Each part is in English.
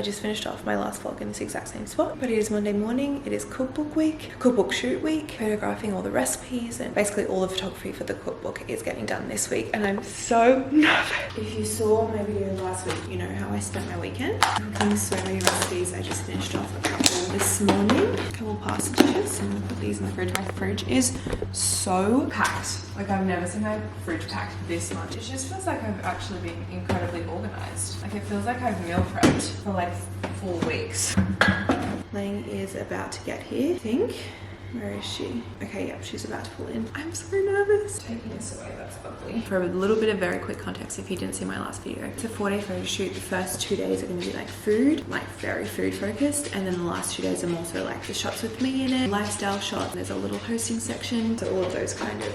I just finished off my last vlog in this exact same spot, but it is Monday morning. It is cookbook week, cookbook shoot week, photographing all the recipes, and basically all the photography for the cookbook is getting done this week, and I'm so nervous. If you saw my video last week, you know how I spent my weekend cooking so many recipes. I just finished off a couple this morning, a couple pasta dishes, and we'll put these in the fridge. My fridge is so packed. Like, I've never seen my fridge packed this much. It just feels like I've actually been incredibly organized. Like, it feels like I've meal prepped for like 4 weeks. Lang is about to get here, I think. Where is she? Okay, yep, she's about to pull in. I'm so nervous. Taking this away, that's ugly. For a little bit of very quick context, if you didn't see my last video, it's a 4-day photo shoot. The first 2 days are gonna be like food, like very food focused. And then the last 2 days are more so like the shots with me in it, lifestyle shot. There's a little hosting section. So all of those kind of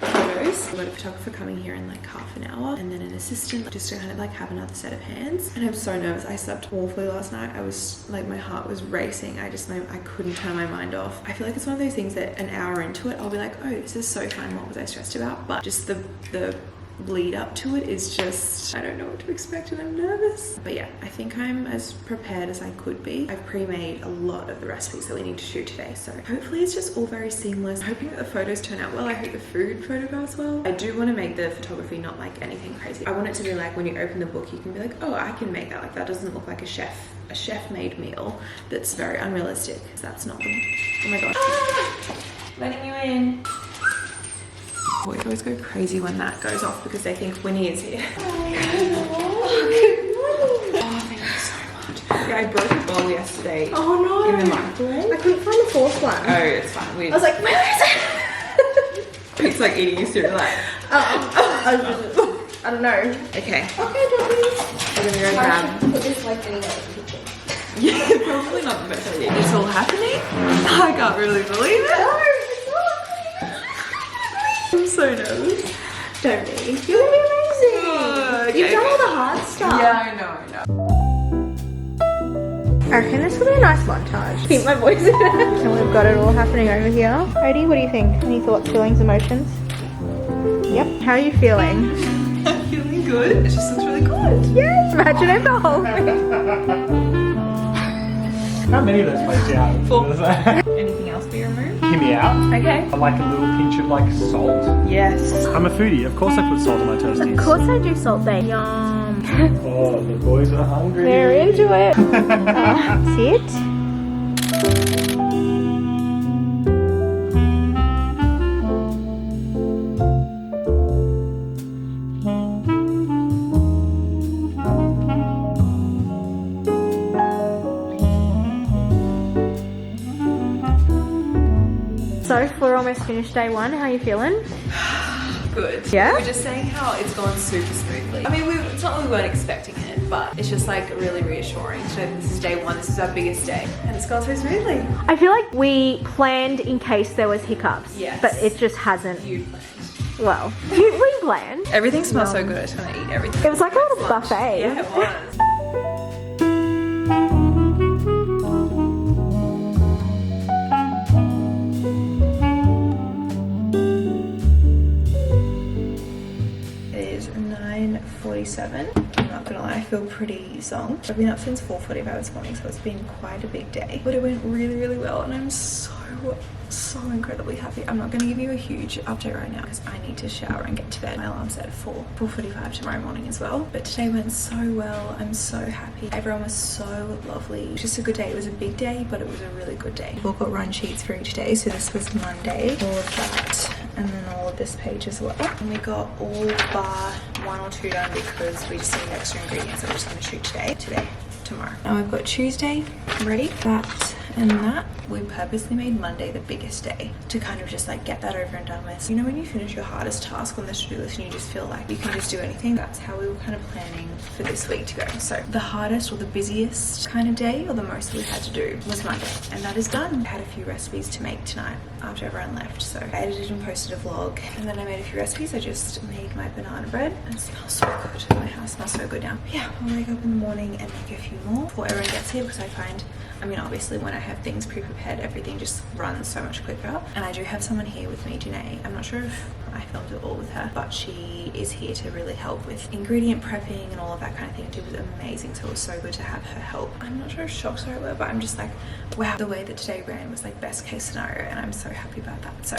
photos. I've got a photographer coming here in like half an hour, and then an assistant just to kind of like have another set of hands. And I'm so nervous. I slept awfully last night. I was like, my heart was racing. I couldn't turn my mind off. I feel like it's one of those things that an hour into it, I'll be like, oh, this is so fun. What was I stressed about? But just the lead up to it is just, I don't know what to expect, and I'm nervous. But yeah, I think I'm as prepared as I could be. I've pre-made a lot of the recipes that we need to shoot today, so hopefully it's just all very seamless. I'm hoping that the photos turn out well. I hope the food photographs well. I do want to make the photography not like anything crazy. I want it to be like when you open the book, you can be like, oh, I can make that. Like, that doesn't look like a chef-made meal. That's very unrealistic. That's not them. Oh my god. Ah! Letting you in. Boys always go crazy when that goes off because they think Winnie is here. Oh, thank you so much. Yeah, I broke a bowl yesterday. Oh no. In the microwave. I couldn't find the fourth one. Oh, it's fine. I was like, where is it? It's like eating your cereal. Like, I don't know. Okay. Okay, puppies. We're gonna go grab. Put this like anywhere in the kitchen. Yeah, probably not the best idea. It's all happening? I can't really believe it. No. I'm so nervous. Don't be. You're gonna be amazing. Oh, okay. You've done all the hard stuff. Yeah, I know. I reckon this will be a nice montage. Keep my voice in. And we've got it all happening over here. Odie, what do you think? Any thoughts, feelings, emotions? Yep. How are you feeling? I'm feeling good. It just looks really good. Yes, imagine it the whole thing. How many of those plates do you have? 4. Anything else be removed? Hear me out. Okay. I like a little pinch of like salt. Yes. I'm a foodie. Of course I put salt on my toasties. Of course I do salt babe. Yum. Oh, the boys are hungry. They're into it. Sit. So we're almost finished day 1. How are you feeling? Good. Yeah? We were just saying how it's gone super smoothly. I mean, it's not that we weren't expecting it, but it's just like really reassuring. So this is day 1. This is our biggest day, and it's gone so smoothly. I feel like we planned in case there was hiccups. Yes. But it just hasn't. You planned. Well, we planned. Everything smells so good. I just want to eat everything. It was like a little buffet. Yeah, it was. I'm not gonna lie, I feel pretty zonked. I've been up since 4:45 this morning, so it's been quite a big day, but it went really, really well, and I'm so incredibly happy. I'm not going to give you a huge update right now because I need to shower and get to bed. My alarm's set for 4:45 tomorrow morning as well, but today went so well. I'm so happy. Everyone was so lovely. It was just a good day. It was a big day, but it was a really good day. We've all got run sheets for each day, so this was Monday, all of that, and then all of this page as well. And we got all bar 1 or 2 done because we just need extra ingredients that we're just going to shoot today, tomorrow. Now we've got Tuesday ready, that and that. We purposely made Monday the biggest day to kind of just like get that over and done with. So, you know, when you finish your hardest task on the to-do list and you just feel like you can just do anything, that's how we were kind of planning for this week to go. So the hardest or the busiest kind of day, or the most we had to do, was Monday, and that is done. I had a few recipes to make tonight after everyone left, so I edited and posted a vlog, and then I made a few recipes. I just made my banana bread, and it smells so good. My house smells so good now. Yeah, I'll wake up in the morning and make a few more before everyone gets here, because I find, I mean, obviously when have things pre-prepared, everything just runs so much quicker. And I do have someone here with me, Jayne. I'm not sure if I filmed it all with her, but she is here to really help with ingredient prepping and all of that kind of thing. It was amazing, so it was so good to have her help. I'm not sure if shock's the right word, but I'm just like, wow, the way that today ran was like best case scenario, and I'm so happy about that. So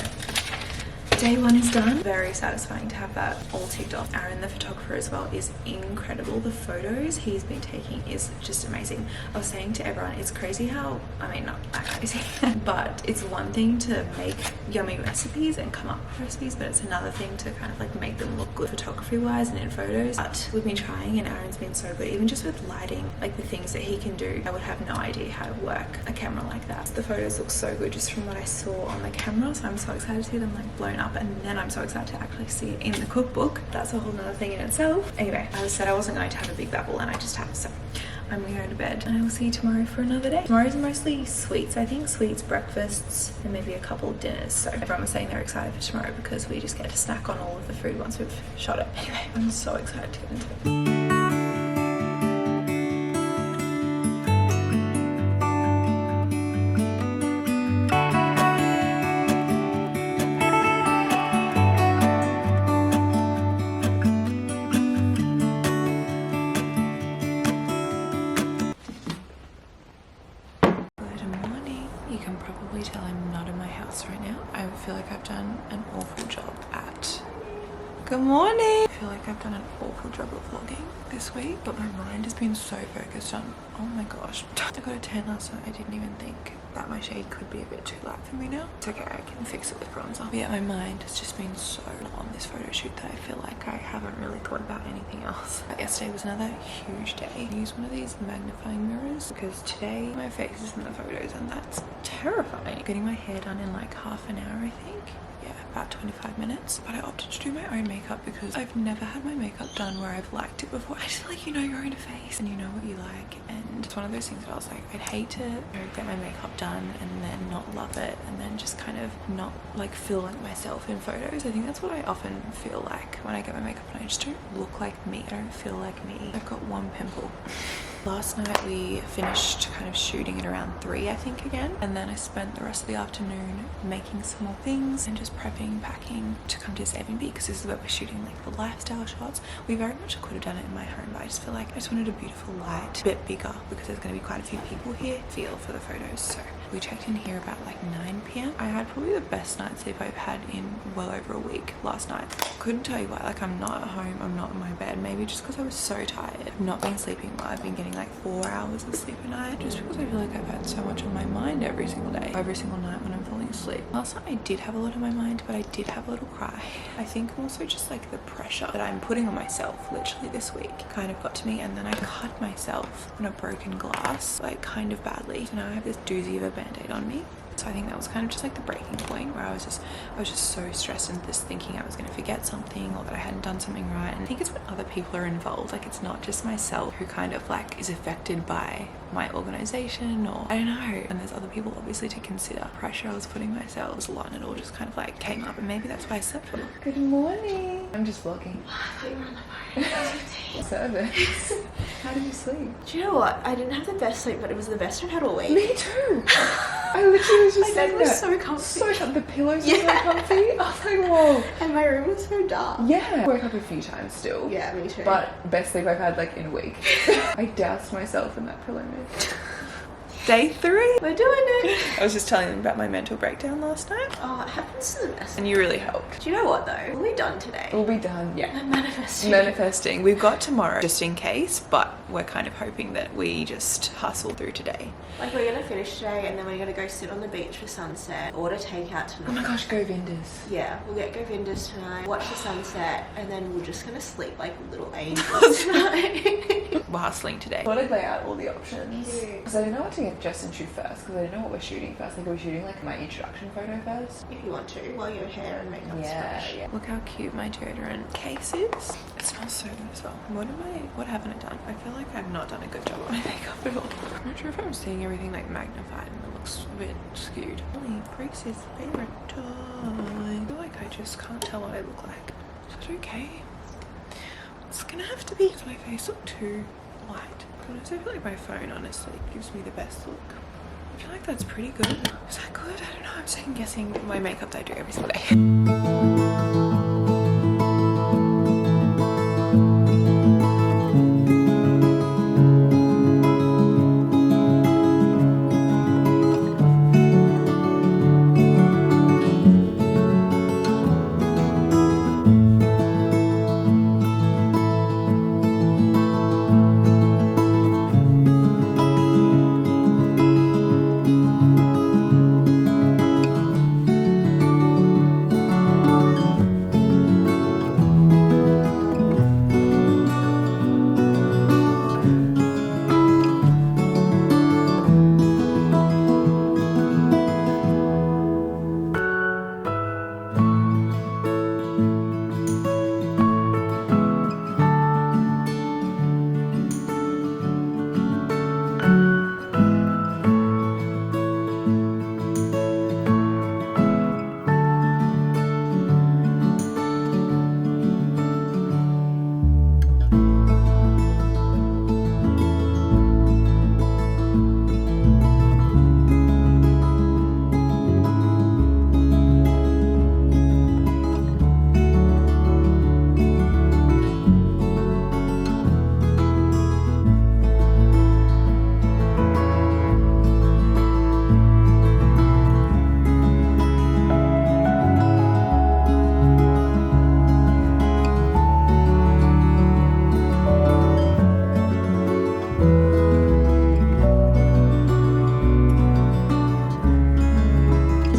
day one is done. Very satisfying to have that all ticked off. Aaron, the photographer as well, is incredible. The photos he's been taking is just amazing. I was saying to everyone, it's crazy how, I mean, not that crazy, but it's one thing to make yummy recipes and come up with recipes, but it's another thing to kind of like make them look good photography wise and in photos. But we've been trying, and Aaron's been so good, even just with lighting, like the things that he can do. I would have no idea how to work a camera like that. The photos look so good just from what I saw on the camera, so I'm so excited to see them like blown up, and then I'm so excited to actually see it in the cookbook. That's a whole nother thing in itself. Anyway, I said I wasn't going to have a big babble, and I just have, so I'm going to bed, and I will see you tomorrow for another day. Tomorrow's mostly sweets, I think. Sweets, breakfasts, and maybe a couple of dinners. So everyone was saying they're excited for tomorrow because we just get to snack on all of the food once we've shot it. Anyway, I'm so excited to get into it. Tell I'm not in my house right now. I feel like I've done an awful job at... Good morning! I feel like I've done an awful job at vlogging this week, but my mind has been so focused on, oh my gosh, I got a tan last night. I didn't even think that my shade could be a bit too light for me now. It's okay, I can fix it with bronzer. But yeah, my mind has just been so on this photo shoot that I feel like I haven't really thought about anything else. But yesterday was another huge day. I used one of these magnifying mirrors because today my face is in the photos, and that's terrifying. Getting my hair done in like half an hour, I think. Yeah, about 25 minutes. But I opted to do my own makeup because I've never had my makeup done where I've liked it before. I just feel like you know your own face and you know what you like, and it's one of those things that I was like, I'd hate to get my makeup done and then not love it, and then just kind of not like feel like myself in photos. I think that's what I often feel like when I get my makeup done. I just don't look like me. I don't feel like me. I've got one pimple. Last night we finished kind of shooting at around 3, I think, again, and then I spent the rest of the afternoon making some more things and just prepping, packing to come to this Airbnb because this is where we're shooting like the lifestyle shots. We very much could have done it in my home, but I just feel like I just wanted a beautiful light, a bit bigger because there's going to be quite a few people here. Feel for the photos. So we checked in here about like 9 p.m. I had probably the best night's sleep I've had in well over a week last night. Couldn't tell you why. Like, I'm not at home, I'm not in my bed. Maybe just because I was so tired. I've not been sleeping well. I've been getting like 4 hours of sleep a night just because I feel like I've had so much on my mind every single day, every single night when I'm falling asleep. Last night I did have a lot on my mind, but I did have a little cry. I think also just like the pressure that I'm putting on myself literally this week kind of got to me, and then I cut myself on a broken glass like kind of badly. So now I have this doozy of a band-aid on me. So I think that was kind of just like the breaking point where I was just so stressed and just thinking I was going to forget something or that I hadn't done something right. And I think it's when other people are involved, like it's not just myself who kind of like is affected by my organization, or I don't know, and there's other people obviously to consider. Pressure I was putting myself was a lot, and it all just kind of like came up, and maybe that's why I slept well. Good morning. I'm just vlogging. I thought you were on the phone. Service. How did you sleep? Do you know what? I didn't have the best sleep, but it was the best I've had all week. Me too. I literally was just My saying bed was that. so comfy. The pillows were so comfy. I was like, whoa. And my room was so dark. Yeah. I woke up a few times still. Yeah, me too. But best sleep I've had like in a week. I doused myself in that pillow mist. Day 3. We're doing it. I was just telling them about my mental breakdown last night. Oh, it happens to the best. And you really helped. Do you know what though? We'll be done today. We'll be done, yeah. I'm manifesting. Manifesting. We've got tomorrow just in case, but we're kind of hoping that we just hustle through today. Like, we're gonna finish today and then we're gonna go sit on the beach for sunset, order takeout tonight. Oh my gosh, go Vinders. Yeah, we'll get Govindas tonight, watch the sunset, and then we're just gonna sleep like little angels tonight. We're hustling today. I thought I'd lay out all the options because I didn't know what to get Jess and shoot first, because I didn't know what we're shooting first. Like, are we shooting like my introduction photo first? If you want to, while your hair and makeup's fresh. Yeah. Look how cute my deodorant case is. It smells so good as well. What haven't I done? I feel like I've not done a good job on my makeup at all. I'm not sure if I'm seeing everything like magnified and it looks a bit skewed. Holy Grace's favorite toy. I feel like I just can't tell what I look like. Is that okay? It's gonna have to be. Does my face look too light? Because I feel like my phone honestly gives me the best look. I feel like that's pretty good. Is that good? I don't know. I'm second guessing my makeup that I do every single day.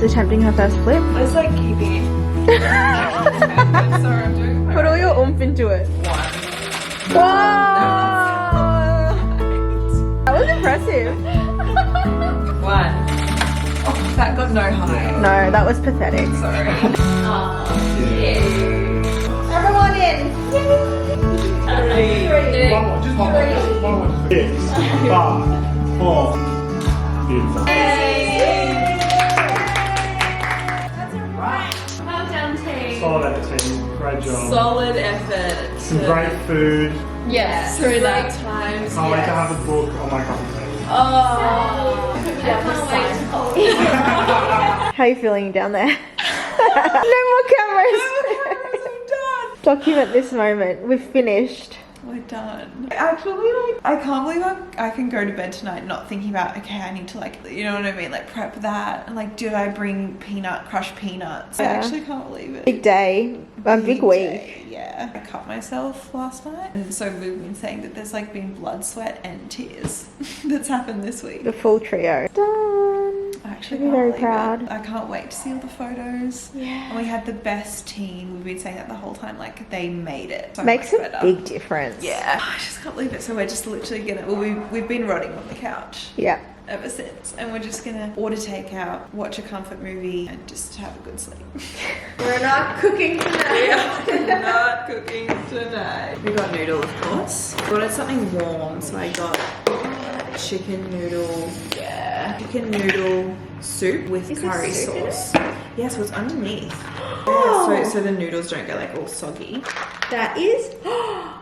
Attempting her first flip. I was like keeping it. Sorry, I'm doing Put all your oomph into it. Whoa! That was impressive. One. Oh, that got no high. No, that was pathetic. Sorry. Everyone in. Three. One more, just one more. Just one more. 6, 5, 4. Beautiful. Well done, team. Solid effort, team. Great job. Solid effort. Some great food. Yes, Through that times. Can't wait to have the book on my coffee table. Oh. How are you feeling down there? No more cameras. I'm done. Document this moment. We've finished. We're done. Actually, like, I can't believe I can go to bed tonight not thinking about, okay, I need to, like, you know what I mean, like prep that, and like, do I bring crushed peanuts? I Yeah. actually can't believe it. Big day. A big week. Day, yeah. I cut myself last night, and so we've been saying that there's like been blood, sweat, and tears that's happened this week. The full trio. Done. I actually Be can't very believe proud. it. I can't wait to see all the photos. Yeah. And we had the best team. We've been saying that the whole time. Like, they made it so Makes much a better. big difference. Yeah. I just can't believe it. So we're just literally gonna. Well, we've been rotting on the couch Yeah. ever since, and we're just gonna order takeout, watch a comfort movie, and just have a good sleep. We're not cooking tonight. We are not cooking tonight. We got noodle, of course. We wanted something warm, so I got chicken noodle. Yeah, chicken noodle soup with curry sauce. Yeah, so it's underneath. Yeah, so the noodles don't get like all soggy. That is.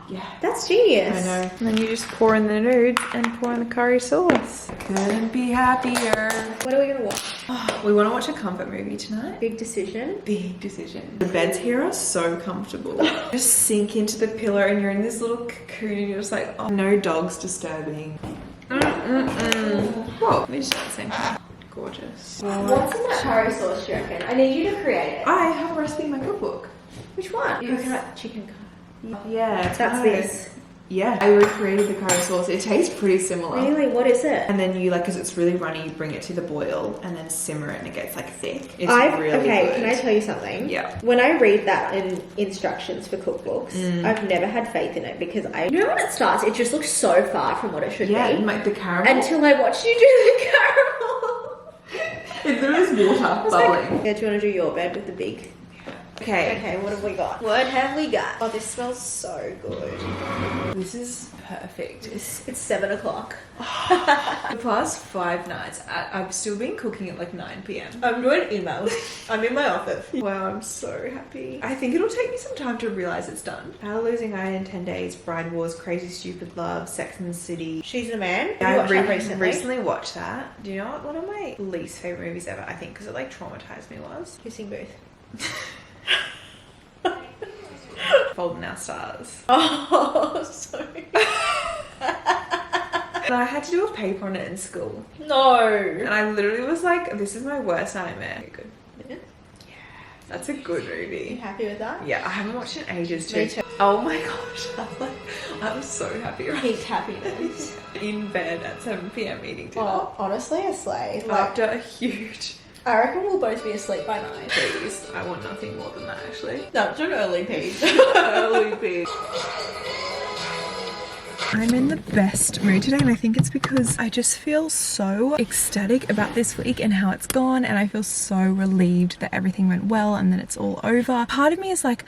Yeah. That's genius. I know. And then you just pour in the noodles and pour in the curry sauce. Couldn't be happier. What are we gonna watch? Oh, we want to watch a comfort movie tonight. Big decision. Big decision. The beds here are so comfortable. Just sink into the pillow and you're in this little cocoon and you're just like, oh, no dogs disturbing. Whoa, we just at the same time. Gorgeous. What's in that curry sauce, do you reckon? I need you to create it. I have a recipe in my cookbook. Which one? Coconut chicken curry. Yeah, it's That's kind of- this. Yeah, I recreated the curry sauce. It tastes pretty similar. Really? What is it? And then you, like, because it's really runny, you bring it to the boil and then simmer it and it gets, like, thick. It's really okay, good. can I tell you something? Yeah. When I read that in instructions for cookbooks, I've never had faith in it because you know when it starts, it just looks so far from what it should Yeah, be. and, like, the caramel. Until I watched you do the caramel. It literally is water bubbling. Yeah, do you want to do your bed with the big? Okay. what have we got? What have we got? Oh, this smells so good. This is perfect. It's 7 o'clock. The past 5 nights, I've still been cooking at like 9 p.m. I'm doing emails. I'm in my office. Wow, I'm so happy. I think it'll take me some time to realize it's done. How to Lose a Guy in 10 Days, Bride Wars, Crazy Stupid Love, Sex and the City. She's the Man. Yeah, You I watched that recently watched that. Do you know what one of my least favorite movies ever, I think, because it like traumatized me, was Kissing Booth. Fault in Our Stars. Oh, sorry. And I had to do a paper on it in school. No. And I literally was like, this is my worst nightmare. Okay, good. Yeah. That's a good You movie. happy with that? Yeah, I haven't watched it in ages too. Me too. Oh my gosh, I'm so happy right Peak happiness. in bed at 7 p.m. eating dinner. Oh, honestly, a slay. Like, After a huge I reckon we'll both be asleep by 9. please. I want nothing more than that actually. That's an early pee. Early pig. I'm in the best mood today, and I think it's because I just feel so ecstatic about this week and how it's gone, and I feel so relieved that everything went well and that it's all over. Part of me is like,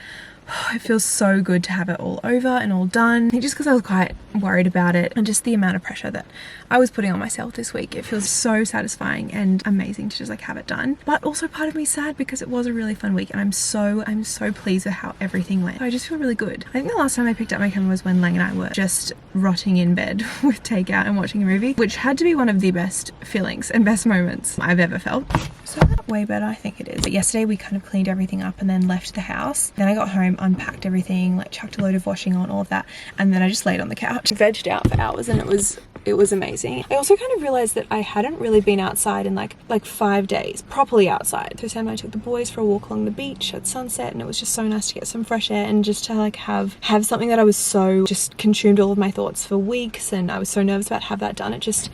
it feels so good to have it all over and all done. I think just because I was quite worried about it and just the amount of pressure that I was putting on myself this week, it feels so satisfying and amazing to just like have it done. But also part of me sad because it was a really fun week, and I'm so pleased with how everything went. So I just feel really good. I think the last time I picked up my camera was when Lang and I were just rotting in bed with takeout and watching a movie, which had to be one of the best feelings and best moments I've ever felt. So that way better, I think it is. But yesterday we kind of cleaned everything up and then left the house. Then I got home, unpacked everything, like chucked a load of washing on, all of that, and then I just laid on the couch, vegged out for hours, and it was amazing. I also kind of realized that I hadn't really been outside in like 5 days, properly outside. So Sam and I took the boys for a walk along the beach at sunset, and it was just so nice to get some fresh air and just to like have something that I was so just consumed all of my thoughts for weeks, and I was so nervous about to have that done. It just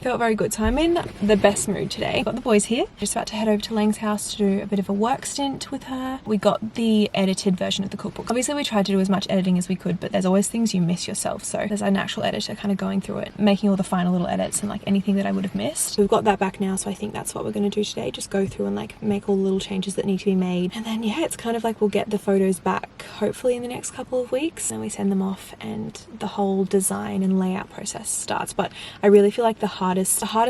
felt very good. So I'm in the best mood today. Got the boys here. Just about to head over to Lang's house to do a bit of a work stint with her. We got the edited version of the cookbook. Obviously we tried to do as much editing as we could, but there's always things you miss yourself. So there's an actual editor kind of going through it, making all the final little edits and like anything that I would have missed. We've got that back now, so I think that's what we're going to do today. Just go through and like make all the little changes that need to be made. And then yeah, it's kind of like we'll get the photos back hopefully in the next couple of weeks. Then we send them off and the whole design and layout process starts. But I really feel like the hardest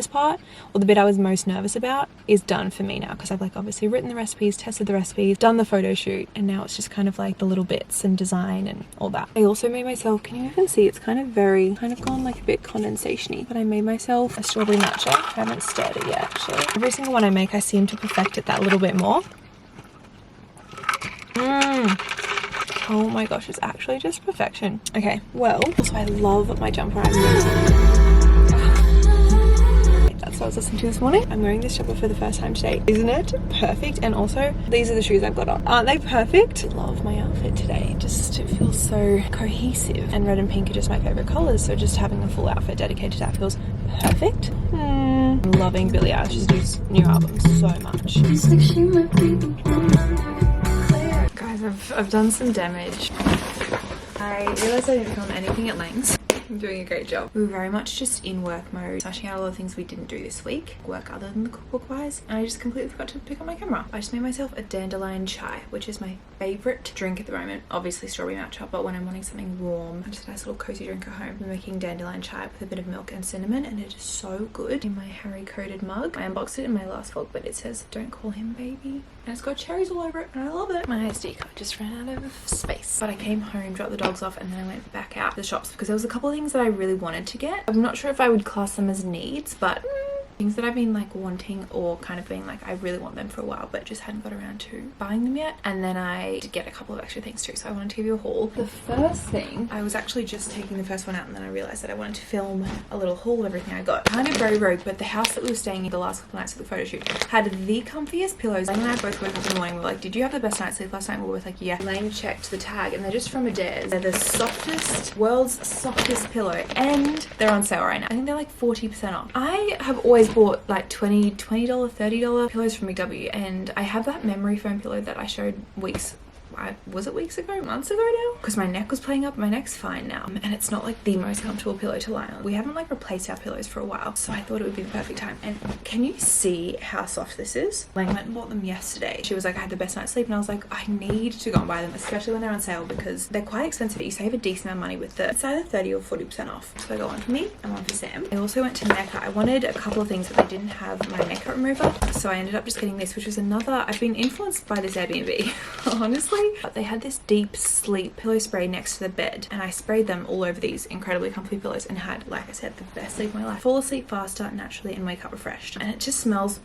part, or the bit I was most nervous about, is done for me now, because I've like obviously written the recipes, tested the recipes, done the photo shoot, and now it's just kind of like the little bits and design and all that. I also made myself, can you even see, it's kind of gone like a bit condensation-y, but I made myself a strawberry matcha. I haven't stirred it yet actually. Every single one I make I seem to perfect it that little bit more. Oh my gosh, it's actually just perfection. Okay, well, also I love my jumper ice cream. That's what I was listening to this morning. I'm wearing this jumper for the first time today. Isn't it perfect? And also, these are the shoes I've got on. Aren't they perfect? I love my outfit today. Just it feels so cohesive. And red and pink are just my favorite colors, so just having a full outfit dedicated to that feels perfect. I'm loving Billie Eilish's new album so much. It's like she might be the one. Guys, I've done some damage. I realised I didn't film anything at Lang's. I'm doing a great job. We were very much just in work mode, smashing out all the things we didn't do this week, work other than the cookbook wise, and I just completely forgot to pick up my camera. I just made myself a dandelion chai, which is my favourite drink at the moment. Obviously strawberry matcha, but when I'm wanting something warm, just a nice little cozy drink at home, I'm making dandelion chai with a bit of milk and cinnamon, and it is so good in my Harry coated mug. I unboxed it in my last vlog, but it says don't call him baby, and it's got cherries all over it, and I love it. My SD card just ran out of space, but I came home, dropped the dogs off, and then I went back out to the shops because there was a couple of things that I really wanted to get. I'm not sure if I would class them as needs, but things that I've been like wanting, or kind of being like I really want them for a while but just hadn't got around to buying them yet. And then I did get a couple of extra things too, so I wanted to give you a haul. The first thing, I was actually just taking the first one out, and then I realized that I wanted to film a little haul of everything I got. Kind of very rogue, but the house that we were staying in the last couple nights of the photo shoot had the comfiest pillows. Lang and I both woke up in the morning, we were like, did you have the best night's sleep last night? We were both like, yeah. Lang checked the tag, and they're just from Adair's. They're the softest, world's softest pillow, and they're on sale right now. I think they're like 40% off. I have always bought like $20, $30 pillows from Big W, and I have that memory foam pillow that I showed weeks was it weeks ago, months ago now? Because my neck was playing up. My neck's fine now, and it's not like the most comfortable pillow to lie on. We haven't like replaced our pillows for a while, so I thought it would be the perfect time. And can you see how soft this is? Like, I went and bought them yesterday. She was like, I had the best night's sleep, and I was like, I need to go and buy them, especially when they're on sale, because they're quite expensive. You save a decent amount of money with them. It's either 30 or 40% off. So I got one for me and one for Sam. I also went to Mecca. I wanted a couple of things, but they didn't have my neck cut remover, so I ended up just getting this, which was another. I've been influenced by this Airbnb, honestly. But they had this deep sleep pillow spray next to the bed, and I sprayed them all over these incredibly comfy pillows and had, like I said, the best sleep of my life. Fall asleep faster naturally and wake up refreshed, and it just smells,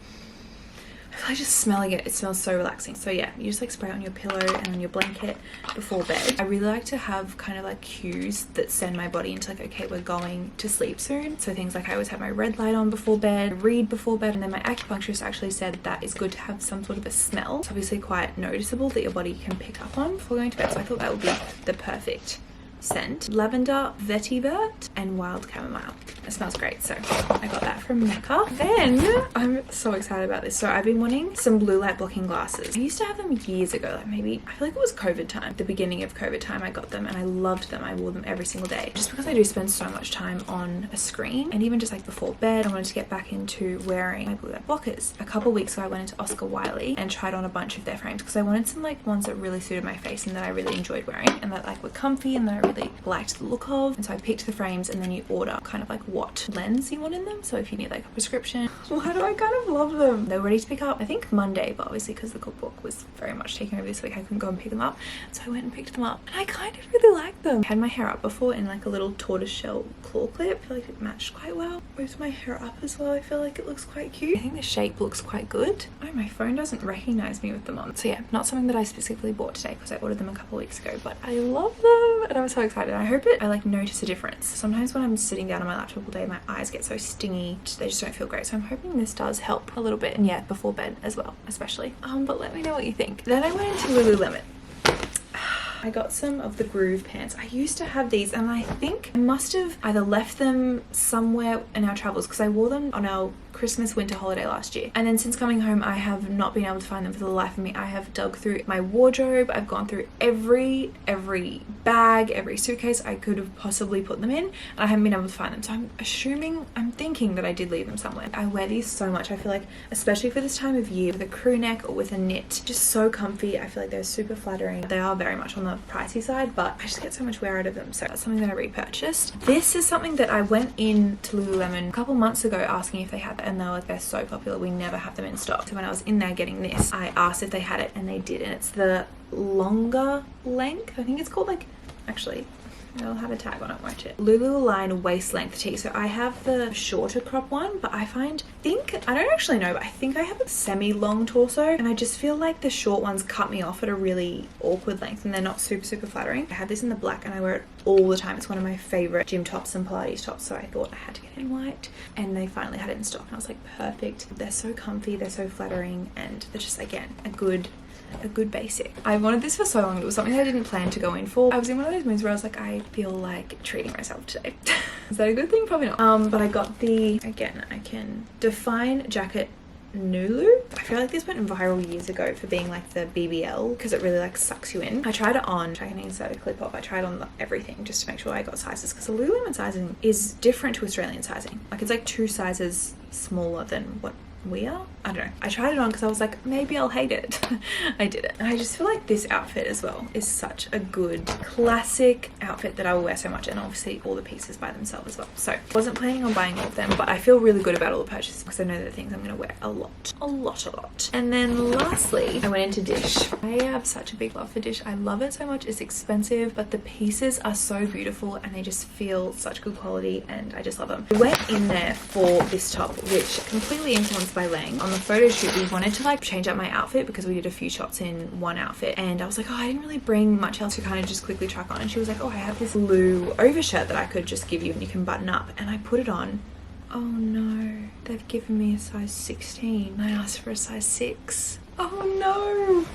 I feel like just smelling it smells so relaxing. So yeah, you just like spray it on your pillow and on your blanket before bed. I really like to have kind of like cues that send my body into like, okay, we're going to sleep soon. So things like I always have my red light on before bed, read before bed, and then my acupuncturist actually said that it's good to have some sort of a smell. It's obviously quite noticeable that your body can pick up on before going to bed, so I thought that would be the perfect scent. Lavender, vetiver, and wild chamomile. It smells great, so I got that from Mecca. Then I'm so excited about this. So I've been wanting some blue light blocking glasses. I used to have them years ago, like maybe, I feel like it was COVID time, the beginning of COVID time. I got them and I loved them. I wore them every single day just because I do spend so much time on a screen, and even just like before bed I wanted to get back into wearing my blue light blockers. A couple weeks ago I went into Oscar Wiley and tried on a bunch of their frames because I wanted some like ones that really suited my face and that I really enjoyed wearing and that like were comfy and that I really liked the look of. And so I picked the frames, and then you order kind of like what lens you want in them. So if you need like a prescription, why do I kind of love them? They were ready to pick up I think Monday, but obviously because the cookbook was very much taking over this week I couldn't go and pick them up, so I went and picked them up, and I kind of really like them. I had my hair up before in like a little tortoiseshell claw clip. I feel like it matched quite well with my hair up as well. I feel like it looks quite cute. I think the shape looks quite good. Oh, my phone doesn't recognize me with them on. So yeah, not something that I specifically bought today because I ordered them a couple of weeks ago, but I love them and I'm so excited. I hope I like notice a difference. Sometimes when I'm sitting down on my laptop all day, my eyes get so stingy, they just don't feel great. So I'm hoping this does help a little bit, and yeah, before bed as well, especially. But let me know what you think. Then I went into Lululemon. I got some of the Groove pants. I used to have these, and I think I must have either left them somewhere in our travels because I wore them on our Christmas winter holiday last year, and then since coming home I have not been able to find them for the life of me. I have dug through my wardrobe, I've gone through every bag, every suitcase I could have possibly put them in, and I haven't been able to find them. So I'm thinking that I did leave them somewhere. I wear these so much. I feel like, especially for this time of year, with a crew neck or with a knit, just so comfy. I feel like they're super flattering. They are very much on the pricey side, but I just get so much wear out of them, so that's something that I repurchased. This is something that I went in to Lululemon a couple months ago asking if they had that, and they were like, they're so popular, we never have them in stock. So when I was in there getting this, I asked if they had it, and they did, and it's the longer length. I think it's called, like, actually it'll have a tag on it, won't it? Lululine waist length tee. So I have the shorter crop one, but I don't actually know, but I think I have a semi-long torso, and I just feel like the short ones cut me off at a really awkward length, and they're not super flattering. I have this in the black, and I wear it all the time. It's one of my favorite gym tops and Pilates tops, so I thought I had to get it in white, and they finally had it in stock, and I was like, perfect. They're so comfy, they're so flattering, and they're just, again, a good basic. I wanted this for so long. It was something I didn't plan to go in for. I was in one of those moods where I was like, I feel like treating myself today. Is that a good thing? Probably not. But I got the, again, I can define jacket Nulu. I feel like this went viral years ago for being like the BBL because it really like sucks you in. I tried it on, I can insert a clip of, I tried on everything just to make sure I got sizes, because the Lululemon sizing is different to Australian sizing. Like, it's like 2 sizes smaller than what we are. I don't know. I tried it on because I was like, maybe I'll hate it. I did it. And I just feel like this outfit as well is such a good classic outfit that I will wear so much, and obviously all the pieces by themselves as well. So I wasn't planning on buying all of them, but I feel really good about all the purchases because I know the things I'm going to wear a lot. And then lastly, I went into Dish. I have such a big love for Dish. I love it so much. It's expensive, but the pieces are so beautiful and they just feel such good quality, and I just love them. I went in there for this top, which completely influenced by Lang. On the photo shoot, we wanted to like change up my outfit because we did a few shots in one outfit, and I was like, oh, I didn't really bring much else to kind of just quickly truck on, and she was like, oh, I have this blue overshirt that I could just give you and you can button up, and I put it on. Oh no, they've given me a size 16. I asked for a size 6. Oh no.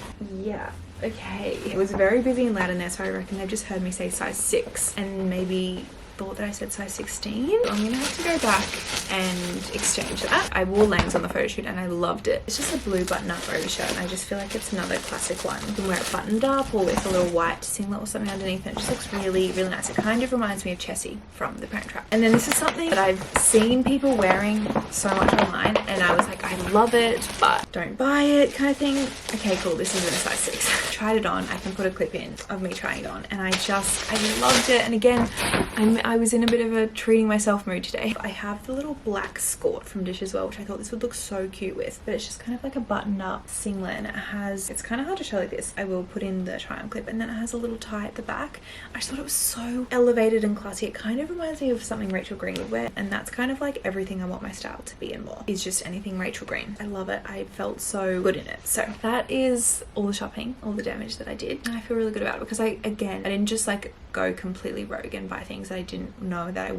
Yeah. Okay. It was very busy and loud in there, so I reckon they've just heard me say size 6 and maybe thought that I said size 16. I'm gonna have to go back and exchange that. I wore Langs on the photo shoot and I loved it. It's just a blue button-up overshirt and I just feel like it's another classic one. You can wear it buttoned up or with a little white singlet or something underneath it. It just looks really, really nice. It kind of reminds me of Chessie from The Parent Trap. And then this is something that I've seen people wearing so much online and I was like, I love it, but don't buy it kind of thing. Okay, cool, this isn't a size 6. Tried it on. I can put a clip in of me trying it on and I loved it. And again, I was in a bit of a treating myself mood today. I have the little black skirt from Dish as well, which I thought this would look so cute with, but it's just kind of like a buttoned up singlet and it's kind of hard to show like this. I will put in the try on clip and then it has a little tie at the back. I just thought it was so elevated and classy. It kind of reminds me of something Rachel Green would wear, and that's kind of like everything I want my style to be and more. Is just anything Rachel Green. I love it. I felt so good in it. So that is all the shopping, all the damage that I did. And I feel really good about it because I didn't just like go completely rogue and buy things that I didn't know that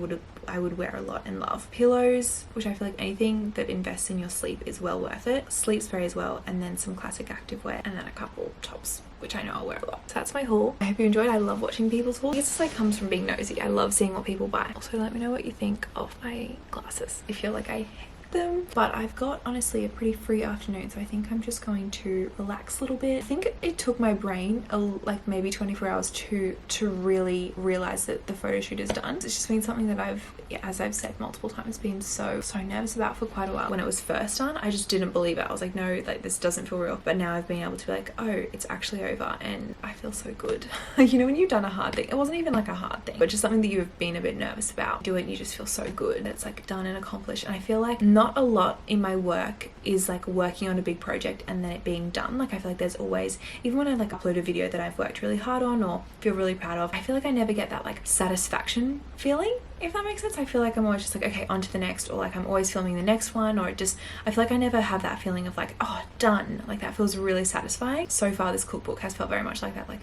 I would wear a lot and love. Pillows, which I feel like anything that invests in your sleep is well worth it. Sleep spray as well, and then some classic activewear, and then a couple tops, which I know I'll wear a lot. So that's my haul. I hope you enjoyed. I love watching people's hauls. I guess this like comes from being nosy. I love seeing what people buy. Also, let me know what you think of my glasses. If you're like, I hate them, but I've got honestly a pretty free afternoon, so I think I'm just going to relax a little bit. I think it took my brain like maybe 24 hours to really realize that the photo shoot is done. It's just been something that as I've said multiple times, been so nervous about for quite a while. When it was first done, I just didn't believe it. I was like, no, like this doesn't feel real. But now I've been able to be like, oh, it's actually over and I feel so good. You know, when you've done a hard thing, it wasn't even like a hard thing, but just something that you've been a bit nervous about, do it and you just feel so good. It's like done and accomplished. And I feel like not a lot in my work is like working on a big project and then it being done. Like I feel like there's always, even when I like upload a video that I've worked really hard on or feel really proud of, I feel like I never get that like satisfaction feeling, if that makes sense. I feel like I'm always just like, okay, on to the next, or like I'm always filming the next one, or I feel like I never have that feeling of like, oh, done. Like that feels really satisfying. So far this cookbook has felt very much like that, like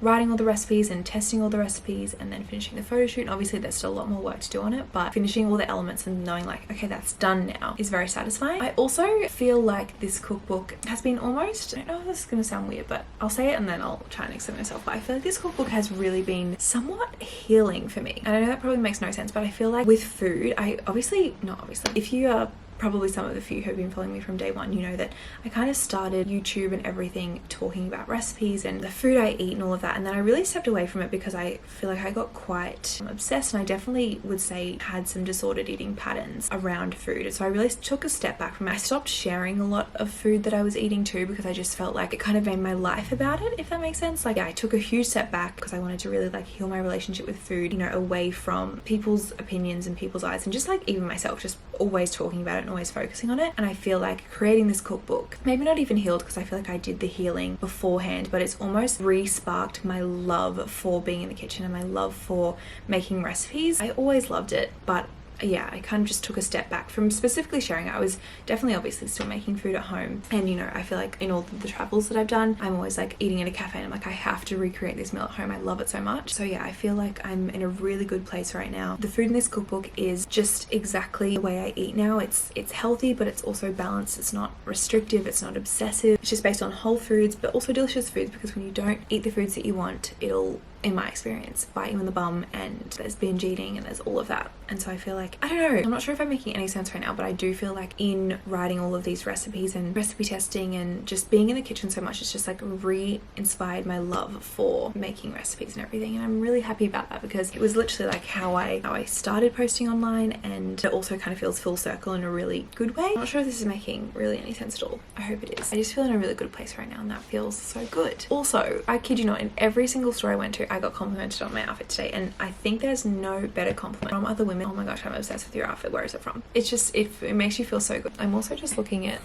writing all the recipes and testing all the recipes and then finishing the photo shoot. And obviously there's still a lot more work to do on it, but finishing all the elements and knowing like, okay, that's done now is very satisfying. I also feel like this cookbook has been almost, I don't know if this is going to sound weird, but I'll say it and then I'll try and explain myself, but I feel like this cookbook has really been somewhat healing for me. And I know that probably makes no sense, but I feel like with food, if you are probably some of the few who've been following me from day one, you know that I kind of started YouTube and everything talking about recipes and the food I eat and all of that, and then I really stepped away from it because I feel like I got quite obsessed, and I definitely would say had some disordered eating patterns around food. So I really took a step back from it. I stopped sharing a lot of food that I was eating too because I just felt like it kind of made my life about it, if that makes sense. Like, yeah, I took a huge step back because I wanted to really like heal my relationship with food, you know, away from people's opinions and people's eyes, and just like even myself, just always talking about it and always focusing on it. And I feel like creating this cookbook, maybe not even healed because I feel like I did the healing beforehand, but it's almost re-sparked my love for being in the kitchen and my love for making recipes. I always loved it, but yeah, I kind of just took a step back from specifically sharing it. I was definitely obviously still making food at home, and you know, I feel like in all the travels that I've done, I'm always like eating at a cafe and I'm like, I have to recreate this meal at home. I love it so much. So yeah, I feel like I'm in a really good place right now. The food in this cookbook is just exactly the way I eat now. It's healthy, but it's also balanced. It's not restrictive, it's not obsessive. It's just based on whole foods, but also delicious foods, because when you don't eat the foods that you want, it'll, in my experience, bite you in the bum, and there's binge eating and there's all of that. And so I feel like, I don't know, I'm not sure if I'm making any sense right now, but I do feel like in writing all of these recipes and recipe testing and just being in the kitchen so much, it's just like re-inspired my love for making recipes and everything. And I'm really happy about that because it was literally like how I started posting online, and it also kind of feels full circle in a really good way. I'm not sure if this is making really any sense at all. I hope it is. I just feel in a really good place right now, and that feels so good. Also, I kid you not, in every single store I went to, I got complimented on my outfit today, and I think there's no better compliment from other women. Oh my gosh, I'm obsessed with your outfit. Where is it from? It's just, it makes you feel so good. I'm also just looking at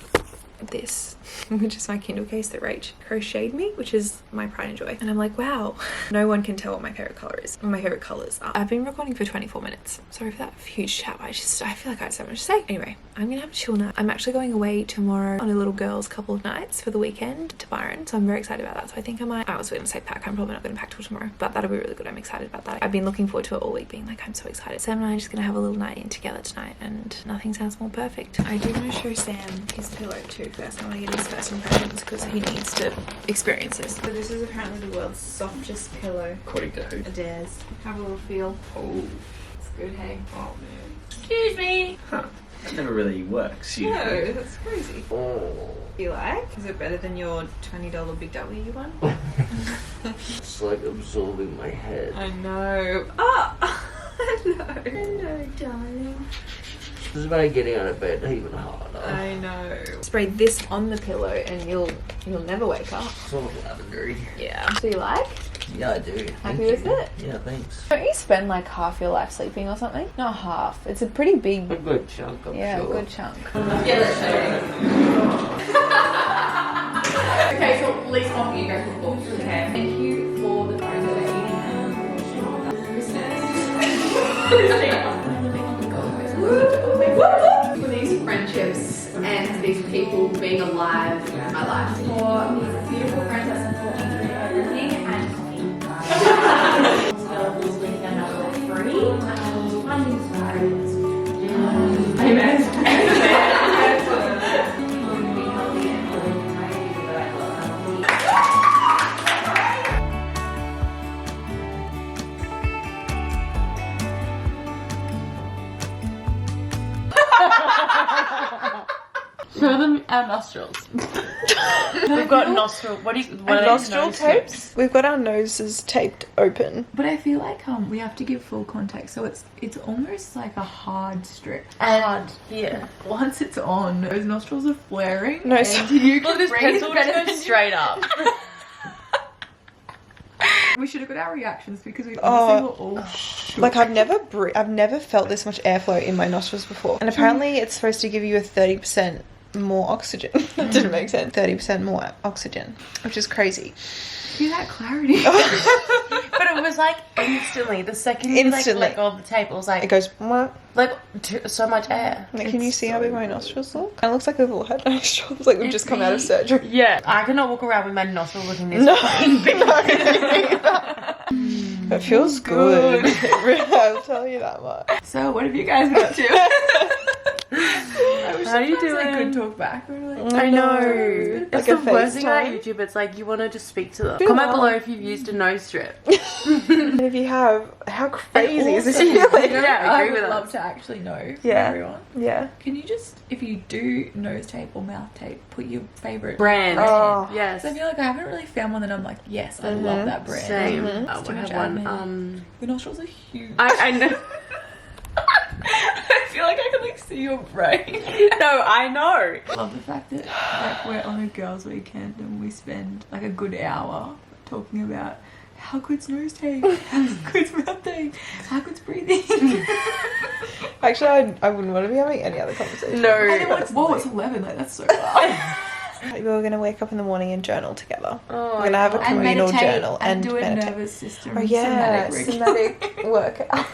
this, which is my Kindle case that Rach crocheted me, which is my pride and joy. And I'm like, wow, no one can tell what my favorite color is, or my favorite colors are. I've been recording for 24 minutes. Sorry for that huge chat. I feel like I have so much to say. Anyway, I'm gonna have a chill nap. I'm actually going away tomorrow on a little girl's couple of nights for the weekend to Byron, so I'm very excited about that. So I think I was gonna say pack. I'm probably not gonna pack till tomorrow, but that'll be really good. I'm excited about that. I've been looking forward to it all week, being like, I'm so excited. Sam and I are just gonna have a little night in together tonight, and nothing sounds more perfect. I do want to show Sam his pillow too first. I want to get his first impressions because he needs to experience this. So this is apparently the world's softest pillow. According to who? Adair's. Have a little feel. Oh. It's good, hey? Oh man. Excuse me. Huh. That never really works. No, Usually. that's crazy. Oh. You like? Is it better than your $20 Big W one? It's like absorbing my head. I know. Oh, hello. Hello, darling. This is about getting out of bed even harder. I know. Spray this on the pillow and you'll never wake up. Sort of lavendery. Yeah. Do you like? Yeah, I do. Happy with it? Yeah, thanks. Don't you spend like half your life sleeping or something? Not half. It's a pretty big. A good chunk, I'm Yeah, sure. a good chunk. Yeah, let's show you. Okay, so at least one of you go for the books. Okay. Thank you for the photo. For these friendships and these people being alive in my life. For these beautiful friends that support me through everything and coffee. Show them our nostrils. We've got nostril. What are nostril nose tapes? We've got our noses taped open. But I feel like we have to give full context, so it's almost like a hard strip. And yeah. Once it's on, those nostrils are flaring. No, and you Look, can this breathe pencil better turned straight up. We should have got our reactions because we Oh. honestly were all shook. Like I've never felt this much airflow in my nostrils before. And apparently it's supposed to give you a 30% more oxygen. That didn't make sense. 30% more oxygen, which is crazy. See that clarity? But it was like instantly. The second you like Instantly. let go of the tape, it was like It goes, "Mwah." like so much air. Like, can you see how big my nostrils look? It looks like a little head nostrils, like we've just come out of surgery. Yeah, I cannot walk around with my nostrils looking this No. fucking big. It feels good. I'll tell you that much. So what have you guys got to? How are you Like, doing? good talk back. We were like, I know. Like It's a the worst thing about FaceTime. YouTube. It's like you want to just speak to them. Yeah. Comment below if you've used a nose strip. And if you have, how crazy is this also, feeling? Yeah, I I agree would with love us. to actually know from Yeah. everyone. Yeah. Can you just, if you do nose tape or mouth tape, put your favorite Brand. Oh. Yes. So I feel like I haven't really found one that I'm like, yes, I love that brand. Same. It's too I much have one. admin. Your nostrils are huge. I know. I feel like I can like see your brain. No, I know. I love the fact that like we're on a girls' weekend and we spend like a good hour talking about how good's nose tape, how good's mouth tape, how good's breathing. Actually, I wouldn't want to be having any other conversation. No. And then it's 11, like that's so loud. We were going to wake up in the morning and journal together. Oh, We're going to have a And communal meditate journal and do a meditate. nervous system. Oh yeah, somatic somatic workout.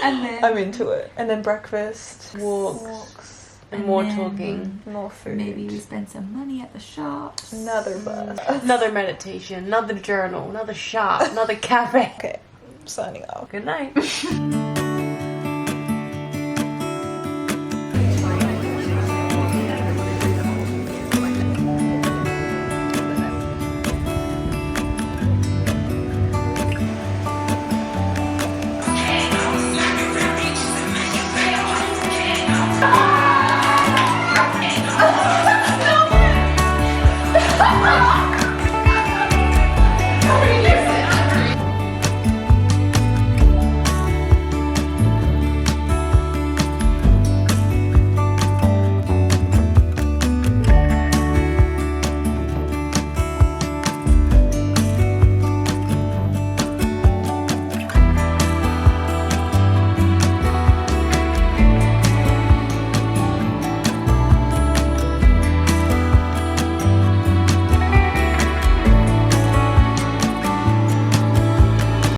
And then I'm into it. And then breakfast, walks, And more then talking. more food. maybe we spend some money at the shops. Another bus. Another meditation, another journal, another shop, another cafe. Okay, signing off. Good night.